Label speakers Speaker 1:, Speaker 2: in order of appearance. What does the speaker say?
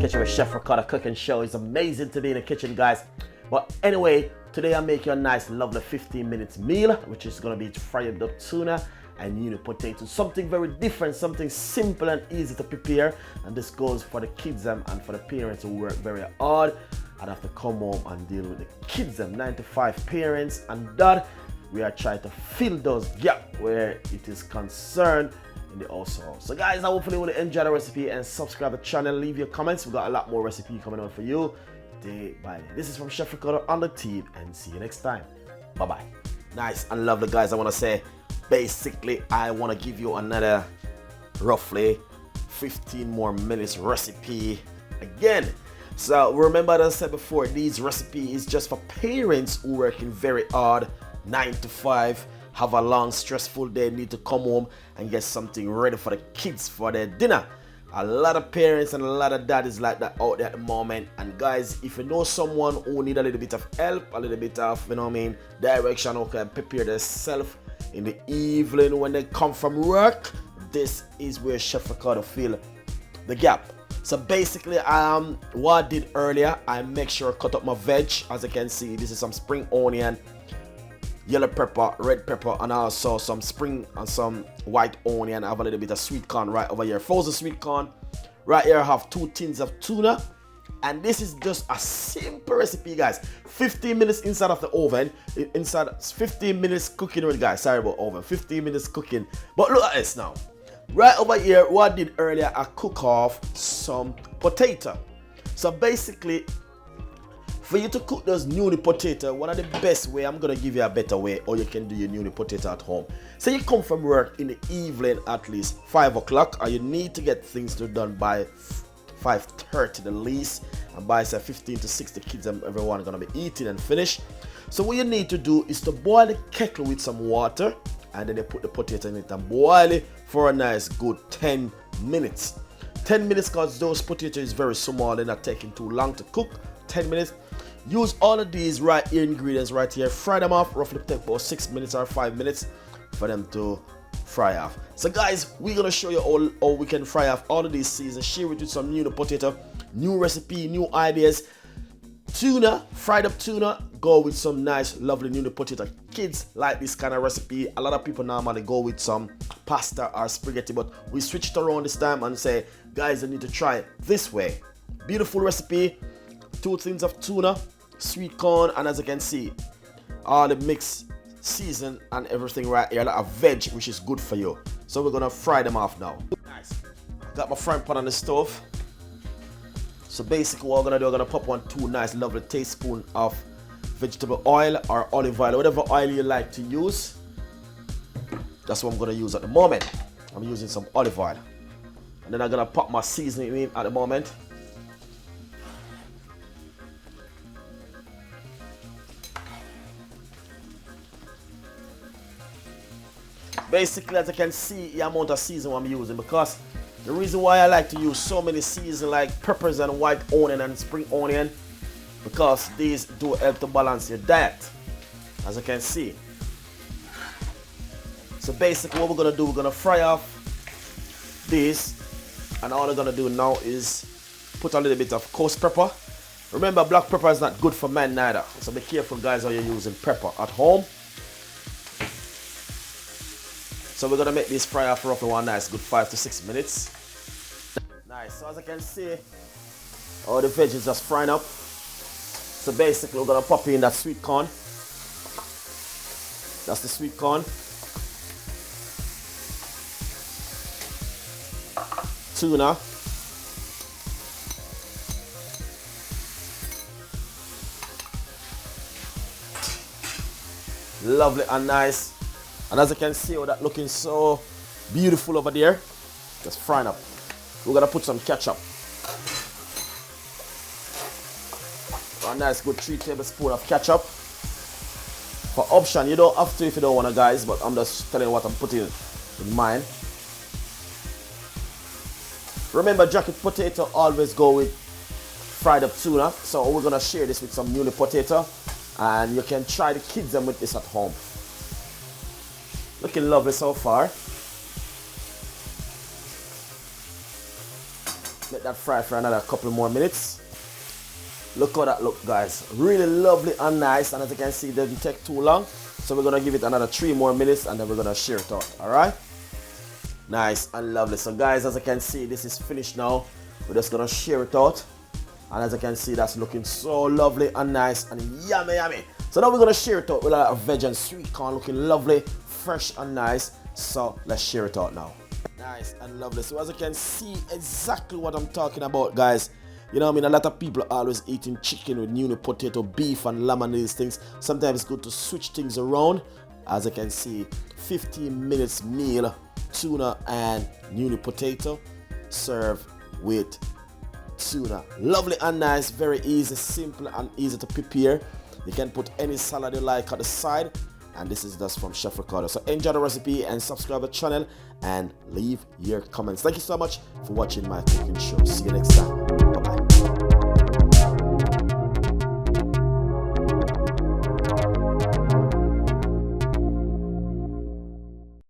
Speaker 1: kitchen with Chef Ricardo cooking show. It's amazing to be in the kitchen, guys. But anyway, today I'm making a nice, lovely 15-minute meal, which is gonna be fried up tuna and potatoes. Something very different, something simple and easy to prepare. And this goes for the kids and for the parents who work very hard and have to come home and deal with the kids 95 parents and dad. We are trying to fill those gaps where it is concerned in the household. So guys, I hopefully will enjoy the recipe and subscribe to the channel. Leave your comments. We got a lot more recipe coming on for you day by day. This is from Chef Ricardo on the team, and see you next time. Bye bye. Nice and lovely, guys. I want to say basically I want to give you another roughly 15 more minutes recipe again. So remember, as I said before, these recipes is just for parents who working very hard 9 to 5, have a long stressful day, need to come home and get something ready for the kids for their dinner. A lot of parents and a lot of daddies like that out there at the moment. And guys, if you know someone who need a little bit of help, a little bit of direction, who can prepare themselves in the evening when they come from work, this is where Chef Ricardo fill the gap. So basically, what I did earlier, I make sure I cut up my veg. As you can see, this is some spring onion, yellow pepper, red pepper, and also some spring and some white onion. I have a little bit of sweet corn right over here, frozen sweet corn. Right here I have 2 tins of tuna, and this is just a simple recipe, guys. 15 minutes inside of the oven, inside 15 minutes cooking with, guys. Sorry about oven, 15 minutes cooking. But look at this now. Right over here, what I did earlier, I cook off some potato. So basically, for you to cook those newly potato, one of the best way, I'm gonna give you a better way, or you can do your newly potato at home. So you come from work in the evening at least 5 o'clock, or you need to get things done by 5:30 the least, and by say 15 to 6 the kids and everyone are gonna be eating and finished. So what you need to do is to boil the kettle with some water, and then you put the potato in it and boil it for a nice good 10 minutes. 10 minutes, because those potatoes is very small, they're not taking too long to cook. 10 minutes. Use all of these right here ingredients right here, fry them off, roughly take about 6 minutes or 5 minutes for them to fry off. So guys, we're gonna show you how we can fry off all of these seasons, share with you some new potato, new recipe, new ideas. Tuna, fried up tuna, go with some nice lovely new potato. Kids like this kind of recipe. A lot of people normally go with some pasta or spaghetti, but we switched around this time and say, guys, you need to try it this way. Beautiful recipe. 2 tins of tuna, sweet corn, and as you can see, all the mixed season and everything right here, a lot of veg, which is good for you. So we're gonna fry them off now. Nice. Got my frying pan on the stove. So basically what I'm gonna do, I'm gonna pop 2 nice lovely tablespoons of vegetable oil or olive oil, whatever oil you like to use. That's what I'm gonna use at the moment. I'm using some olive oil. And then I'm gonna pop my seasoning in at the moment. Basically, as you can see, the amount of seasoning I'm using, because the reason why I like to use so many seasons like peppers and white onion and spring onion, because these do help to balance your diet, as you can see. So basically what we're gonna do, we're gonna fry off this, and all we're gonna do now is put a little bit of coarse pepper. Remember, black pepper is not good for men neither, so be careful, guys, how you're using pepper at home. So we're gonna make this fry off roughly one nice good 5 to 6 minutes. Nice. So as you can see, all the veggies just frying up. So basically we're gonna pop in that sweet corn. That's the sweet corn. Tuna. Lovely and nice. And as you can see, that looking so beautiful over there, just frying up. We're gonna put some ketchup. A nice good 3 tablespoons of ketchup. For option, you don't have to if you don't want to, guys, but I'm just telling you what I'm putting in mine. Remember, jacket potato always go with fried up tuna, so we're gonna share this with some newly potato, and you can try the kids them with this at home. Looking lovely so far. Let that fry for another couple more minutes. Look how that look, guys. Really lovely and nice, and as you can see, it doesn't take too long. So we're gonna give it another 3 more minutes and then we're gonna share it out. Alright? Nice and lovely. So guys, as you can see, this is finished now. We're just gonna share it out. And as you can see, that's looking so lovely and nice and yummy, yummy. So now we're gonna share it out with a lot of veg and sweet corn, looking lovely, fresh and nice. So let's share it out now. Nice and lovely. So as you can see, exactly what I'm talking about, guys. You know what I mean? A lot of people are always eating chicken with new potato, beef and lamb and these things. Sometimes it's good to switch things around. As you can see, 15 minutes meal, tuna and new potato, served with tuna. Lovely and nice, very easy, simple and easy to prepare. You can put any salad you like at the side. And this is just from Chef Ricardo. So enjoy the recipe and subscribe to the channel and leave your comments. Thank you so much for watching my cooking show. See you next time.